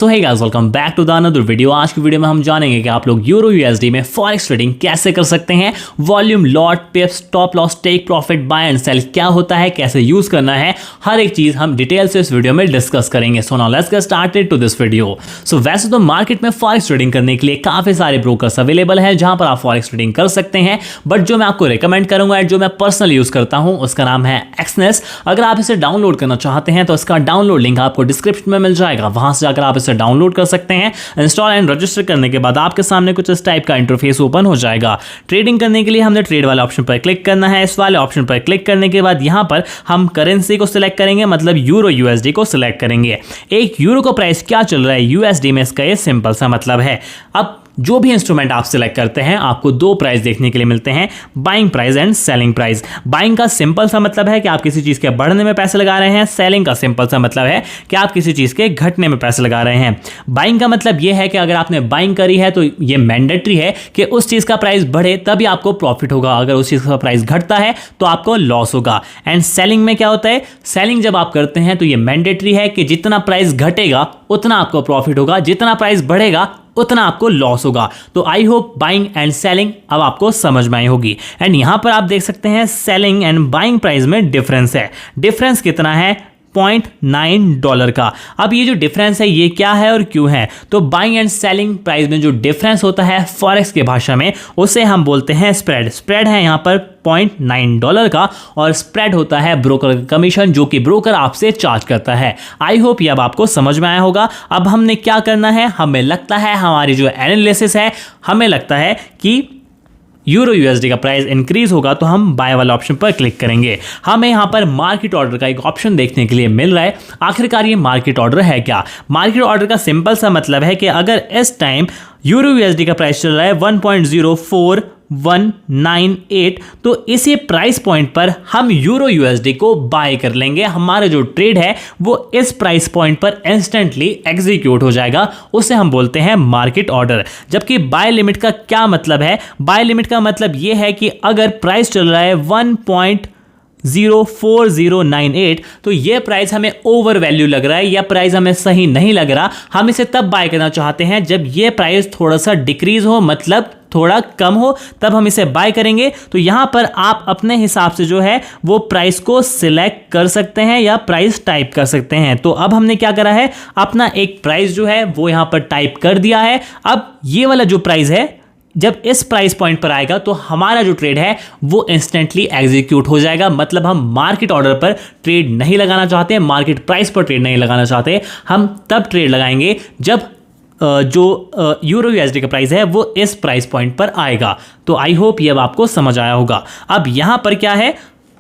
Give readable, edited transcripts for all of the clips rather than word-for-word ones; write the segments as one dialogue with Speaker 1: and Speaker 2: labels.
Speaker 1: तो hey guys, welcome back to the another video. आज की वीडियो में हम जानेंगे कि आप लोग यूरो यूएसडी में फॉरेक्स ट्रेडिंग कैसे कर सकते हैं, volume, lot, pips, stop loss, take profit, buy and sell क्या होता है, कैसे यूज करना है, हर एक चीज हम डिटेल से इस वीडियो में डिस्कस करेंगे। So now let's get started to this video. सो वैसे तो मार्केट में फॉरेक्स ट्रेडिंग करने के लिए काफी सारे ब्रोकर्स अवेलेबल हैं जहां पर आप फॉरेक्स ट्रेडिंग कर सकते हैं, बट जो मैं आपको रिकमेंड करूंगा एंड जो मैं पर्सनली यूज करता हूं उसका नाम है एक्सनेस। अगर आप इसे डाउनलोड करना चाहते हैं तो इसका डाउनलोड लिंक आपको डिस्क्रिप्शन में मिल जाएगा, वहां से जाकर आप इसे डाउनलोड कर सकते हैं। इंस्टॉल एंड रजिस्टर करने के बाद आपके सामने कुछ इस टाइप का इंटरफेस ओपन हो जाएगा। ट्रेडिंग करने के लिए हमने ट्रेड वाले ऑप्शन पर क्लिक करना है। इस वाले ऑप्शन पर क्लिक करने के बाद यहां पर हम करेंसी को सिलेक्ट करेंगे, मतलब यूरो यूएसडी को सिलेक्ट करेंगे। एक यूरो का प्राइस क्या चल रहा है यूएसडी में, इसका ये सिंपल सा मतलब है। अब जो भी इंस्ट्रूमेंट आप सिलेक्ट करते हैं आपको दो प्राइस देखने के लिए मिलते हैं, buying price and selling price. Buying का सिंपल सा मतलब है कि आप किसी चीज के बढ़ने में पैसे लगा रहे हैं। सेलिंग का सिंपल सा मतलब है कि आप किसी चीज के घटने में पैसे लगा रहे हैं। बाइंग का मतलब यह है कि अगर आपने बाइंग करी है तो यह मैंडेटरी है कि उस चीज का प्राइस बढ़े तभी आपको प्रॉफिट होगा, अगर उस चीज का प्राइस घटता है तो आपको लॉस होगा। एंड सेलिंग में क्या होता है, सेलिंग जब आप करते हैं तो यह मैंडेटरी है कि जितना प्राइस घटेगा उतना आपको प्रॉफिट होगा, जितना प्राइस बढ़ेगा उतना आपको लॉस होगा। तो I hope buying and selling अब आपको समझ में आई होगी। एंड यहां पर आप देख सकते हैं सेलिंग एंड बाइंग प्राइस में डिफरेंस है। डिफरेंस कितना है? $0.9 का। अब ये जो डिफरेंस है ये क्या है और क्यों है? तो बाइंग एंड सेलिंग प्राइस में जो डिफरेंस होता है फॉरेक्स की भाषा में उसे हम बोलते हैं स्प्रेड। स्प्रेड है यहाँ पर $0.9 का, और स्प्रेड होता है ब्रोकर का कमीशन जो कि ब्रोकर आपसे चार्ज करता है। आई होप ये अब आपको समझ में आया होगा। अब हमने क्या करना है, हमें लगता है हमारी जो एनालिसिस है, हमें लगता है कि यूरो यूएसडी का प्राइस इंक्रीज होगा तो हम बाय वाला ऑप्शन पर क्लिक करेंगे। हमें यहां पर मार्केट ऑर्डर का एक ऑप्शन देखने के लिए मिल रहा है। आखिरकार ये मार्केट ऑर्डर है क्या? मार्केट ऑर्डर का सिंपल सा मतलब है कि अगर इस टाइम यूरो यूएसडी का प्राइस चल रहा है 1.04198, तो इसी प्राइस पॉइंट पर हम यूरो यूएसडी को बाय कर लेंगे। हमारा जो ट्रेड है वो इस प्राइस पॉइंट पर इंस्टेंटली एग्जीक्यूट हो जाएगा, उसे हम बोलते हैं मार्केट ऑर्डर। जबकि बाय लिमिट का क्या मतलब है? बाय लिमिट का मतलब यह है कि अगर प्राइस चल रहा है 1.04098, तो ये प्राइस हमें ओवर वैल्यू लग रहा है या प्राइस हमें सही नहीं लग रहा, हम इसे तब बाय करना चाहते हैं जब ये प्राइस थोड़ा सा डिक्रीज हो, मतलब थोड़ा कम हो, तब हम इसे बाय करेंगे। तो यहां पर आप अपने हिसाब से जो है वो प्राइस को सिलेक्ट कर सकते हैं या प्राइस टाइप कर सकते हैं। तो अब हमने क्या करा है, अपना एक प्राइस जो है वो यहां पर टाइप कर दिया है। अब ये वाला जो प्राइस है जब इस प्राइस पॉइंट पर आएगा तो हमारा जो ट्रेड है वो इंस्टेंटली एग्जीक्यूट हो जाएगा। मतलब हम मार्केट ऑर्डर पर ट्रेड नहीं लगाना चाहते, मार्केट प्राइस पर ट्रेड नहीं लगाना चाहते, हम तब ट्रेड लगाएंगे जब जो यूरो यूएसडी का प्राइस है वो इस प्राइस पॉइंट पर आएगा। तो आई होप ये अब आपको समझ आया होगा। अब यहां पर क्या है,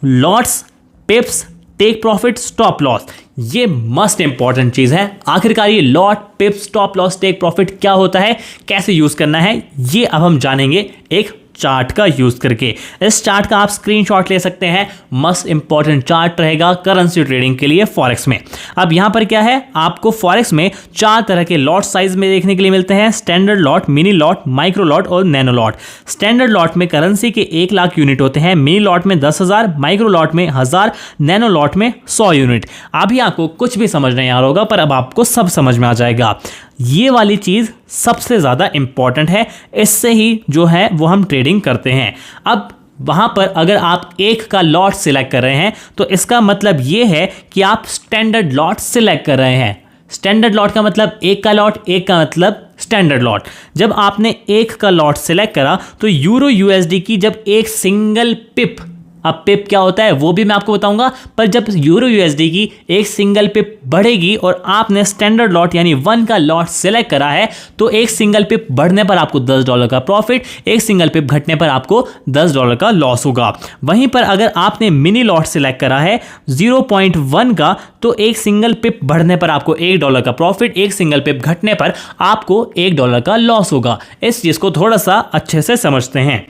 Speaker 1: lots, pips, take profit, stop loss, ये मस्ट इंपॉर्टेंट चीज है। आखिरकार ये lot, pip, stop loss, take profit क्या होता है, कैसे यूज करना है, ये अब हम जानेंगे एक चार्ट का यूज करके। इस चार्ट का आप स्क्रीनशॉट ले सकते हैं, मस्ट इंपॉर्टेंट चार्ट रहेगा करेंसी ट्रेडिंग के लिए फॉरेक्स में। अब यहां पर क्या है, आपको फॉरेक्स में चार तरह के लॉट साइज में देखने के लिए मिलते हैं: standard lot, mini lot, micro lot और नैनो लॉट। स्टैंडर्ड लॉट में करेंसी के 1 लाख यूनिट होते हैं, मिनी लॉट में 10,000, माइक्रो लॉट में 1000, नैनो लॉट में 100 यूनिट। अभी आपको कुछ भी समझ नहीं आ रहा होगा, पर अब आपको सब समझ में आ जाएगा। ये वाली चीज सबसे ज्यादा इंपॉर्टेंट है, इससे ही जो है वो हम ट्रेडिंग करते हैं। अब वहां पर अगर आप एक का लॉट सिलेक्ट कर रहे हैं तो इसका मतलब ये है कि आप स्टैंडर्ड लॉट सिलेक्ट कर रहे हैं। स्टैंडर्ड लॉट का मतलब एक का लॉट, एक का मतलब स्टैंडर्ड लॉट। जब आपने एक का लॉट सिलेक्ट करा तो यूरो यूएसडी की जब एक सिंगल पिप, अब पिप क्या होता है वो भी मैं आपको बताऊंगा, पर जब यूरो यूएसडी की एक सिंगल पिप बढ़ेगी और आपने स्टैंडर्ड लॉट यानी 1 का लॉट सिलेक्ट करा है तो एक सिंगल पिप बढ़ने पर आपको $10 का प्रॉफिट, एक सिंगल पिप घटने पर आपको $10 का लॉस होगा। वहीं पर अगर आपने मिनी लॉट सिलेक्ट करा है 0.1 का, तो एक सिंगल पिप बढ़ने पर आपको $1 का प्रॉफिट, एक सिंगल पिप घटने पर आपको $1 का लॉस होगा। इस चीज को थोड़ा सा अच्छे से समझते हैं।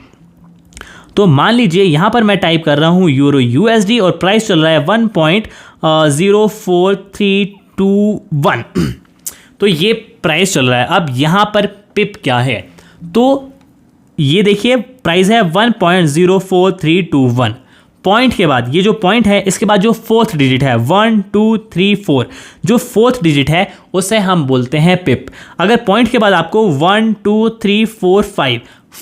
Speaker 1: तो मान लीजिए यहां पर मैं टाइप कर रहा हूं यूरो यूएसडी और प्राइस चल रहा है 1.04321 तो ये प्राइस चल रहा है। अब यहां पर पिप क्या है, तो ये देखिए प्राइस है 1.04321, पॉइंट के बाद, ये जो पॉइंट है इसके बाद जो फोर्थ डिजिट है 1 2 3 4, जो फोर्थ डिजिट है उसे हम बोलते हैं पिप। अगर पॉइंट के बाद आपको 1 2 3 4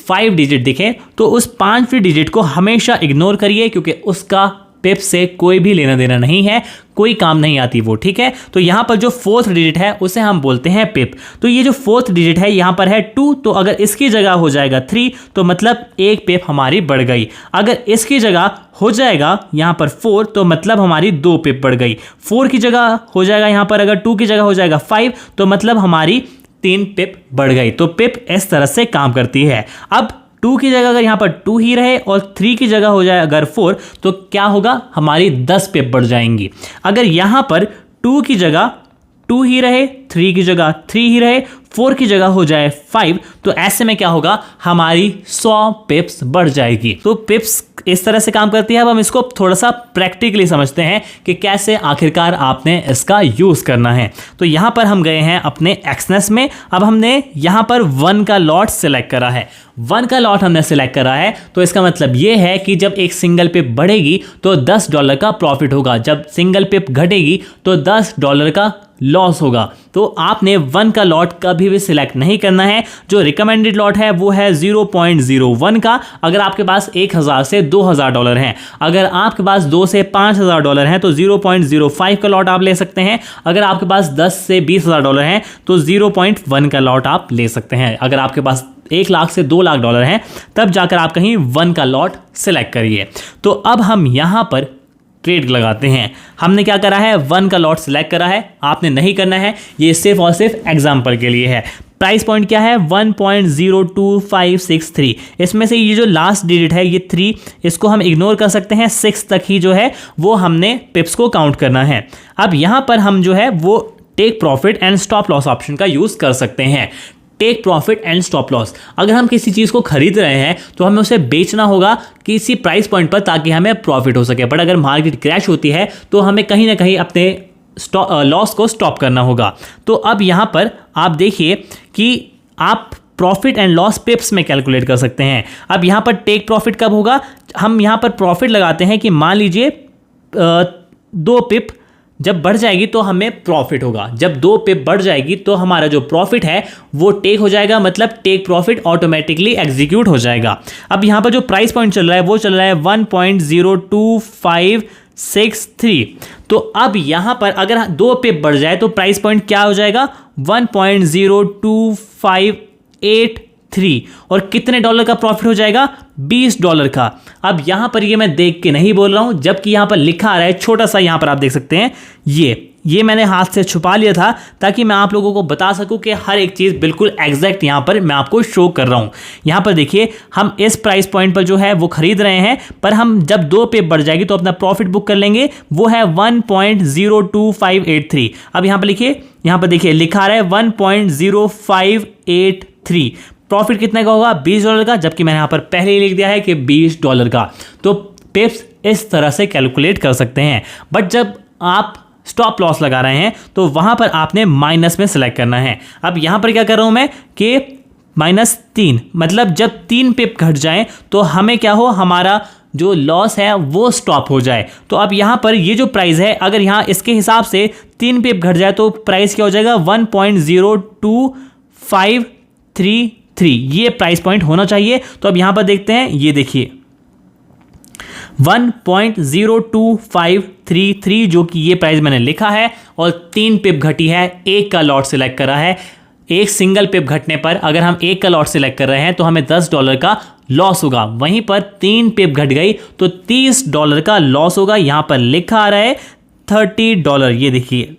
Speaker 1: 5 डिजिट दिखे तो उस 5वीं डिजिट को हमेशा इग्नोर करिए, क्योंकि उसका पिप से कोई भी लेना देना नहीं है, कोई काम नहीं आती वो, ठीक है। तो यहां पर जो फोर्थ डिजिट है उसे हम बोलते हैं पिप। तो ये जो फोर्थ डिजिट है यहां पर है 2, तो अगर इसकी जगह हो जाएगा 3 तो मतलब एक पिप हमारी बढ़ गई। अगर इसकी जगह हो जाएगा यहां पर 4 तो मतलब हमारी 2 पिप बढ़ गई। 4 की जगह हो जाएगा यहां पर, अगर 2 की जगह हो जाएगा 5 तो मतलब हमारी 3 पिप बढ़ गई। तो पिप इस तरह से काम करती है। अब 2 की जगह अगर यहाँ पर 2 ही रहे और 3 की जगह हो जाए अगर 4 तो क्या होगा, हमारी 10 पिप बढ़ जाएंगी। अगर यहाँ पर 2 की जगह 2 ही रहे, 3 की जगह 3 ही रहे, 4 की जगह हो जाए 5 तो ऐसे में क्या होगा, हमारी 100 पिप्स बढ़ जाएगी। तो पिप्स इस तरह से काम करती है। अब हम इसको थोड़ा सा प्रैक्टिकली समझते हैं कि कैसे आखिरकार आपने इसका यूज करना है। तो यहां पर हम गए हैं अपने एक्सनेस में। अब हमने यहां पर 1 का लॉट सिलेक्ट करा है। 1 का लॉट हमने सिलेक्ट करा है तो इसका मतलब यह है कि जब एक सिंगल पिप बढ़ेगी तो $10 का प्रॉफिट होगा, जब सिंगल पिप घटेगी तो $10 का लॉस होगा। तो आपने 1 का लॉट कभी भी सिलेक्ट नहीं करना है। जो रिकमेंडेड लॉट है वो है 0.01 का, अगर आपके पास $1000 से $2000 हैं। अगर आपके पास $2 से $5000 हैं तो 0.05 का लॉट आप ले सकते हैं। अगर आपके पास $10 से $20000 हैं तो 0.1 का लॉट आप ले सकते हैं। अगर आपके पास $1 लाख से $2 लाख हैं तब जाकर आप कहीं 1 का लॉट सिलेक्ट करिए। तो अब हम यहां पर ट्रेड लगाते हैं। हमने क्या करा है, 1 का लॉट सिलेक्ट करा है, आपने नहीं करना है, ये सिर्फ और सिर्फ एग्जांपल के लिए है। प्राइस पॉइंट क्या है, 1.02563। इसमें से ये जो लास्ट डिजिट है ये 3, इसको हम इग्नोर कर सकते हैं। 6 तक ही जो है वो हमने पिप्स को काउंट करना है। अब यहां पर हम जो है वो take profit and stop loss option का यूज कर सकते हैं। Take profit and stop loss, अगर हम किसी चीज़ को खरीद रहे हैं तो हमें उसे बेचना होगा किसी प्राइस पॉइंट पर ताकि हमें प्रॉफिट हो सके। बट अगर मार्केट क्रैश होती है तो हमें कहीं ना कहीं अपने लॉस को स्टॉप करना होगा। तो अब यहाँ पर आप देखिए कि आप प्रॉफिट एंड लॉस पिप्स में कैलकुलेट कर सकते हैं। अब यहाँ पर टेक प्रॉफिट कब होगा, हम यहाँ पर प्रॉफिट लगाते हैं कि मान लीजिए 2 पिप जब बढ़ जाएगी तो हमें प्रॉफिट होगा। जब 2 पिप बढ़ जाएगी तो हमारा जो प्रॉफिट है वो टेक हो जाएगा, मतलब टेक प्रॉफिट ऑटोमेटिकली एग्जीक्यूट हो जाएगा। अब यहाँ पर जो प्राइस पॉइंट चल रहा है वो चल रहा है 1.02563। तो अब यहाँ पर अगर 2 पिप बढ़ जाए तो प्राइस पॉइंट क्या हो जाएगा, 1.02583। और कितने डॉलर का प्रॉफिट हो जाएगा, $20 का। अब यहां पर ये मैं देख के नहीं बोल रहा हूं, जबकि यहां पर लिखा आ रहा है छोटा सा, यहां पर आप देख सकते हैं ये मैंने हाथ से छुपा लिया था ताकि मैं आप लोगों को बता सकूं कि हर एक चीज़ बिल्कुल एग्जैक्ट यहां पर मैं आपको शो कर रहा हूं। यहां पर देखिए हम इस प्राइस पॉइंट पर जो है वो खरीद रहे हैं, पर हम जब 2 पिप बढ़ जाएगी तो अपना प्रॉफिट बुक कर लेंगे, वो है 1.02583। अब यहां पर लिखिए, यहां पर देखिए लिखा आ रहा है 1.0583। प्रॉफिट कितने का होगा, $20 का, जबकि मैंने यहां पर पहले ही लिख दिया है कि $20 का। तो पिप्स इस तरह से कैलकुलेट कर सकते हैं। बट जब आप स्टॉप लॉस लगा रहे हैं तो वहां पर आपने माइनस में सेलेक्ट करना है। अब यहां पर क्या कर रहा हूं मैं कि -3, मतलब जब 3 पिप घट जाए तो हमें क्या हो, हमारा जो लॉस है वो स्टॉप हो जाए। तो अब यहां पर ये जो प्राइस है, अगर यहां इसके हिसाब से 3 पिप घट जाए तो प्राइस क्या हो जाएगा, 1.02533। ये प्राइस पॉइंट होना चाहिए। तो अब यहां पर देखते हैं, ये देखिए 1.02533 जो कि ये प्राइस मैंने लिखा है, और 3 पिप घटी है, 1 का लॉट सिलेक्ट करा है। एक सिंगल पिप घटने पर अगर हम 1 का लॉट सिलेक्ट कर रहे हैं तो हमें $10 का लॉस होगा। वहीं पर 3 पिप घट गई तो $30 का लॉस होगा। यहां पर लिखा आ रहा है $30, ये देखिए।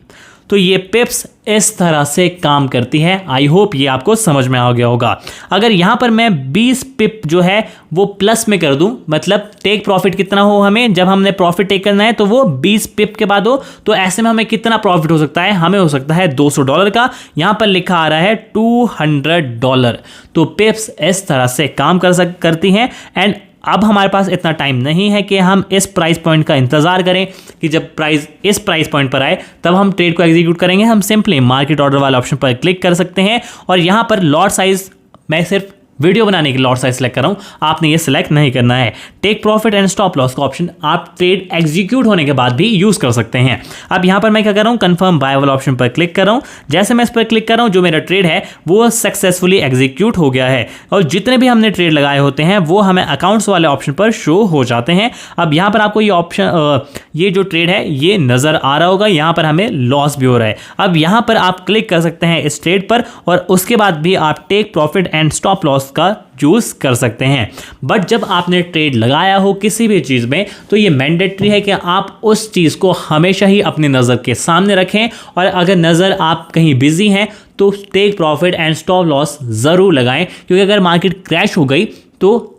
Speaker 1: तो ये पिप्स इस तरह से काम करती है। आई होप ये आपको समझ में आ गया होगा। अगर यहां पर मैं 20 पिप जो है वो प्लस में कर दूं, मतलब टेक प्रॉफिट कितना हो, हमें जब हमने प्रॉफिट टेक करना है तो वो 20 पिप के बाद हो, तो ऐसे में हमें कितना प्रॉफिट हो सकता है, हमें हो सकता है $200 का। यहां पर लिखा आ रहा है $200। तो पिप्स इस तरह से काम करती हैं। एंड अब हमारे पास इतना टाइम नहीं है कि हम इस प्राइस पॉइंट का इंतजार करें कि जब प्राइस इस प्राइस पॉइंट पर आए तब हम ट्रेड को एग्जीक्यूट करेंगे। हम सिंपली मार्केट ऑर्डर वाले ऑप्शन पर क्लिक कर सकते हैं और यहां पर लॉट साइज मैं सिर्फ वीडियो बनाने के लिए लॉट साइज सेलेक्ट कर रहा हूं, आपने ये सिलेक्ट नहीं करना है। Take profit and stop loss का ऑप्शन आप ट्रेड एग्जीक्यूट होने के बाद भी यूज कर सकते हैं। अब यहां पर मैं क्या कर रहा हूं, कंफर्म बाय वाला ऑप्शन पर क्लिक कर रहा हूं। जैसे मैं इस पर क्लिक कर रहा हूं, जो मेरा ट्रेड है वो सक्सेसफुली एग्जीक्यूट हो गया है और जितने भी हमने ट्रेड लगाए होते हैं वो हमें अकाउंट्स वाले ऑप्शन पर शो हो जाते हैं। अब यहां पर आपको ये ऑप्शन ये जो ट्रेड है ये नजर आ रहा होगा, यहां पर हमें लॉस भी हो रहा है। अब यहां पर आप क्लिक कर सकते हैं इस ट्रेड पर और उसके बाद भी आप take profit and stop loss का यूज कर सकते हैं। बट जब आपने ट्रेड लगाया हो किसी भी चीज में तो ये मैंडेटरी है कि आप उस चीज को हमेशा ही अपनी नजर के सामने रखें और अगर नजर आप कहीं बिजी हैं तो take profit and stop loss जरूर लगाएं, क्योंकि अगर मार्केट क्रैश हो गई तो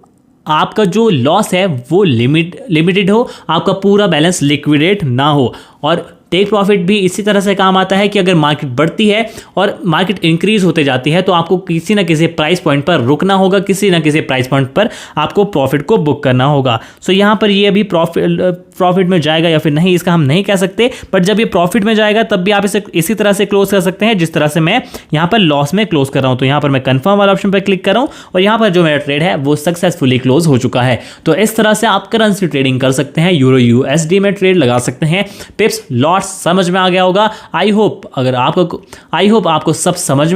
Speaker 1: आपका जो लॉस है वो लिमिटेड हो, आपका पूरा बैलेंस लिक्विडेट ना हो। और टेक प्रॉफिट भी इसी तरह से काम आता है कि अगर मार्केट बढ़ती है और मार्केट इंक्रीज होते जाती है तो आपको किसी ना किसी प्राइस पॉइंट पर रुकना होगा, किसी ना किसी प्राइस पॉइंट पर आपको प्रॉफिट को बुक करना होगा। सो यहाँ पर ये अभी प्रॉफिट में जाएगा या फिर नहीं इसका हम नहीं कह सकते, बट जब ये प्रॉफिट में जाएगा तब भी आप इसे इसी तरह से क्लोज कर सकते हैं जिस तरह से मैं यहाँ पर लॉस में क्लोज कर रहा हूँ। तो यहाँ पर मैं कंफर्म वाला ऑप्शन पर क्लिक कर रहा हूँ और यहाँ पर जो मेरा ट्रेड है वो सक्सेसफुली क्लोज हो चुका है। तो इस तरह से आप करेंसी ट्रेडिंग कर सकते हैं, यूरो यूएसडी में ट्रेड लगा सकते हैं। पिप्स लॉट्स समझ में आ गया होगा। आई होप आपको सब समझ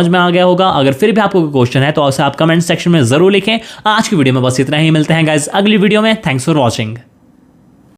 Speaker 1: में आ गया होगा। अगर फिर भी आपको कोई क्वेश्चन है तो उसे आप कमेंट सेक्शन में जरूर लिखें। आज की वीडियो में बस इतना ही, मिलते हैं गाइस अगली वीडियो में। Thanks for watching.